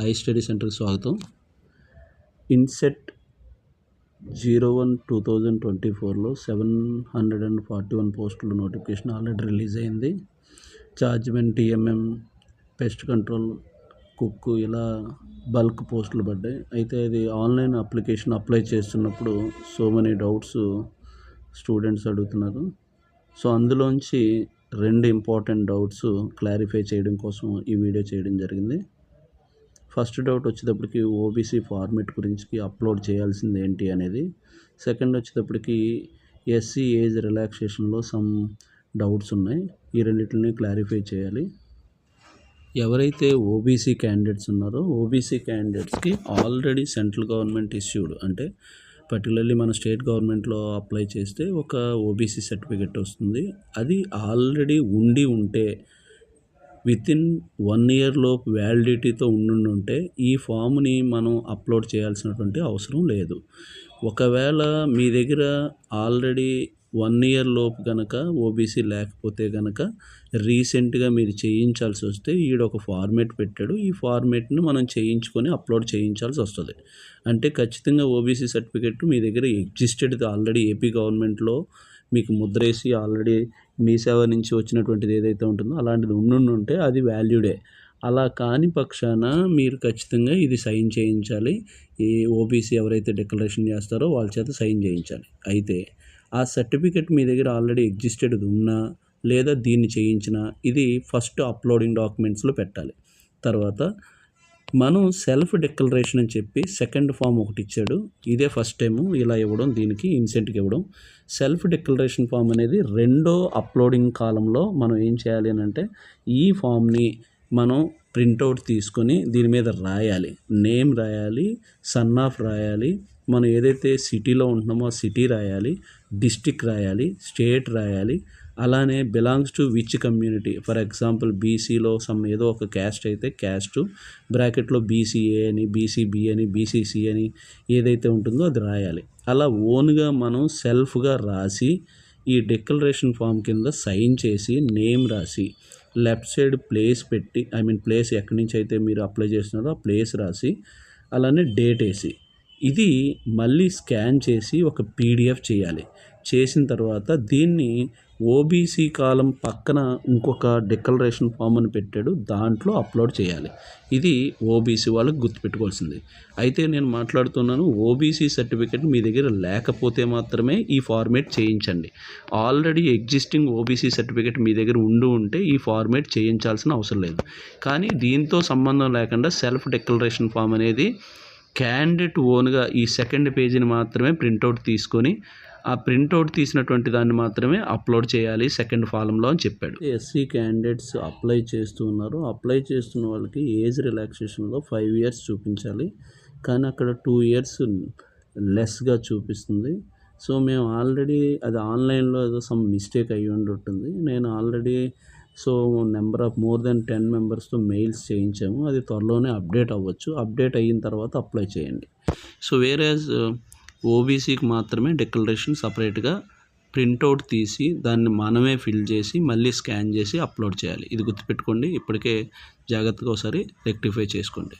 I study సెంటర్కి స్వాగతం. INCET 01/2024లో 741 పోస్టుల నోటిఫికేషన్ ఆల్రెడీ రిలీజ్ అయింది. చార్జ్మెంట్, టీఎంఎం, పెస్ట్ కంట్రోల్, కుక్ ఇలా బల్క్ పోస్టులు పడ్డాయి. అయితే అది ఆన్లైన్ అప్లికేషన్ అప్లై చేస్తున్నప్పుడు సో మెనీ డౌట్స్ స్టూడెంట్స్ అడుగుతున్నారు. సో అందులోంచి 2 ఇంపార్టెంట్ డౌట్స్ క్లారిఫై చేయడం కోసం ఈ వీడియో చేయడం జరిగింది. ఫస్ట్ డౌట్ వచ్చేటప్పటికి ఓబీసీ ఫార్మెట్ గురించి అప్లోడ్ చేయాల్సింది ఏంటి అనేది. సెకండ్ వచ్చేటప్పటికి ఎస్సీ ఏజ్ రిలాక్సేషన్లో సమ్ డౌట్స్ ఉన్నాయి. ఈ రెండింటిని క్లారిఫై చేయాలి. ఎవరైతే ఓబీసీ క్యాండిడేట్స్ ఉన్నారో ఓబీసీ క్యాండిడేట్స్కి ఆల్రెడీ సెంట్రల్ గవర్నమెంట్ ఇష్యూడ్, అంటే పర్టికులర్లీ మన స్టేట్ గవర్నమెంట్లో అప్లై చేస్తే ఒక ఓబీసీ సర్టిఫికెట్ వస్తుంది. అది ఆల్రెడీ ఉంటే వితిన్ 1 year లోపు వ్యాలిడిటీతో ఉంటే ఈ ఫామ్ని మనం అప్లోడ్ చేయాల్సినటువంటి అవసరం లేదు. ఒకవేళ మీ దగ్గర ఆల్రెడీ 1 year లోపు కనుక ఓబీసీ లేకపోతే కనుక రీసెంట్గా మీరు చేయించాల్సి వస్తే ఈడొక ఫార్మేట్ పెట్టాడు. ఈ ఫార్మేట్ని మనం చేయించుకొని అప్లోడ్ చేయించాల్సి వస్తుంది. అంటే ఖచ్చితంగా ఓబీసీ సర్టిఫికెట్ మీ దగ్గర ఎగ్జిస్టెడ్ ఆల్రెడీ ఏపీ గవర్నమెంట్లో మీకు ముద్రేసి ఆల్రెడీ మీ సేవ నుంచి వచ్చినటువంటిది ఏదైతే ఉంటుందో అలాంటిది ఉంటే అది వాల్యూడే. అలా కాని పక్షాన మీరు ఖచ్చితంగా ఇది సైన్ చేయించాలి. ఈ ఓబీసీ ఎవరైతే డిక్లరేషన్ చేస్తారో వాళ్ళ చేత సైన్ చేయించాలి. అయితే ఆ సర్టిఫికెట్ మీ దగ్గర ఆల్రెడీ ఎగ్జిస్టెడ్ ఉన్నా లేదా దీన్ని చేయించినా ఇది ఫస్ట్ అప్లోడింగ్ డాక్యుమెంట్స్లో పెట్టాలి. తర్వాత మనం సెల్ఫ్ డిక్లరేషన్ అని చెప్పి సెకండ్ ఫామ్ ఒకటి ఇచ్చాడు. ఇదే ఫస్ట్ టైము ఇలా ఇవ్వడం, దీనికి ఇన్సెంట్కి ఇవ్వడం. సెల్ఫ్ డిక్లరేషన్ ఫామ్ అనేది రెండో అప్లోడింగ్ కాలంలో మనం ఏం చేయాలి అని అంటే ఈ ఫామ్ని మనం ప్రింటౌట్ తీసుకొని దీని మీద రాయాలి. నేమ్ రాయాలి, సన్ ఆఫ్ రాయాలి, మనం ఏదైతే సిటీలో ఉంటున్నామో ఆ సిటీ రాయాలి, డిస్టిక్ రాయాలి, స్టేట్ రాయాలి, అలానే belongs to which community. For example బీసీలో సమ్ ఏదో ఒక క్యాస్ట్ అయితే క్యాస్ట్ బ్రాకెట్లో బీసీఏ అని, బీసీబీ అని, బీసీసీ అని ఏదైతే ఉంటుందో అది రాయాలి. అలా ఓన్గా మనం సెల్ఫ్గా రాసి ఈ డిక్లరేషన్ ఫామ్ కింద సైన్ చేసి నేమ్ రాసి లెఫ్ట్ సైడ్ ప్లేస్ పెట్టి, ప్లేస్ ఎక్కడి నుంచి అయితే మీరు అప్లై చేస్తున్నారో ఆ ప్లేస్ రాసి అలానే డేట్ వేసి ఇది మళ్ళీ స్కాన్ చేసి ఒక పీడిఎఫ్ చేయాలి. చేసిన తర్వాత దీన్ని ఓబీసీ కాలం పక్కన ఇంకొక డిక్లరేషన్ ఫామ్ అని పెట్టాడు, దాంట్లో అప్లోడ్ చేయాలి. ఇది ఓబీసీ వాళ్ళకి గుర్తుపెట్టుకోవాల్సింది. అయితే నేను మాట్లాడుతున్నాను ఓబీసీ సర్టిఫికెట్ మీ దగ్గర లేకపోతే మాత్రమే ఈ ఫార్మేట్ చేయించండి. ఆల్రెడీ ఎగ్జిస్టింగ్ ఓబీసీ సర్టిఫికెట్ మీ దగ్గర ఉంటే ఈ ఫార్మేట్ చేయించాల్సిన అవసరం లేదు. కానీ దీంతో సంబంధం లేకుండా సెల్ఫ్ డిక్లరేషన్ ఫామ్ అనేది క్యాండిడేట్ ఓన్గా ఈ సెకండ్ పేజీని మాత్రమే ప్రింటౌట్ తీసుకొని ఆ ప్రింటౌట్ తీసినటువంటి దాన్ని మాత్రమే అప్లోడ్ చేయాలి సెకండ్ ఫాలంలో అని చెప్పాడు. ఎస్సీ క్యాండిడేట్స్ అప్లై చేస్తున్నారు. అప్లై చేస్తున్న వాళ్ళకి ఏజ్ రిలాక్సేషన్లో 5 years చూపించాలి, కానీ అక్కడ 2 years లెస్గా చూపిస్తుంది. సో మేము ఆల్రెడీ అది ఆన్లైన్లో ఏదో సమ్ మిస్టేక్ అయ్యి ఉంటుంది. నేను already number of more than 10 మెంబర్స్తో మెయిల్స్ చేయించాము. అది త్వరలోనే అప్డేట్ అవ్వచ్చు. అప్డేట్ అయిన తర్వాత అప్లై చేయండి. సో వేరేజ్ ఓబీసీకి మాత్రమే డిక్లరేషన్ సపరేట్గా ప్రింటౌట్ తీసి దాన్ని మనమే ఫిల్ చేసి మళ్ళీ స్కాన్ చేసి అప్లోడ్ చేయాలి. ఇది గుర్తుపెట్టుకోండి. ఇప్పటికే జాగ్రత్తగా ఒకసారి రెక్టిఫై చేసుకోండి.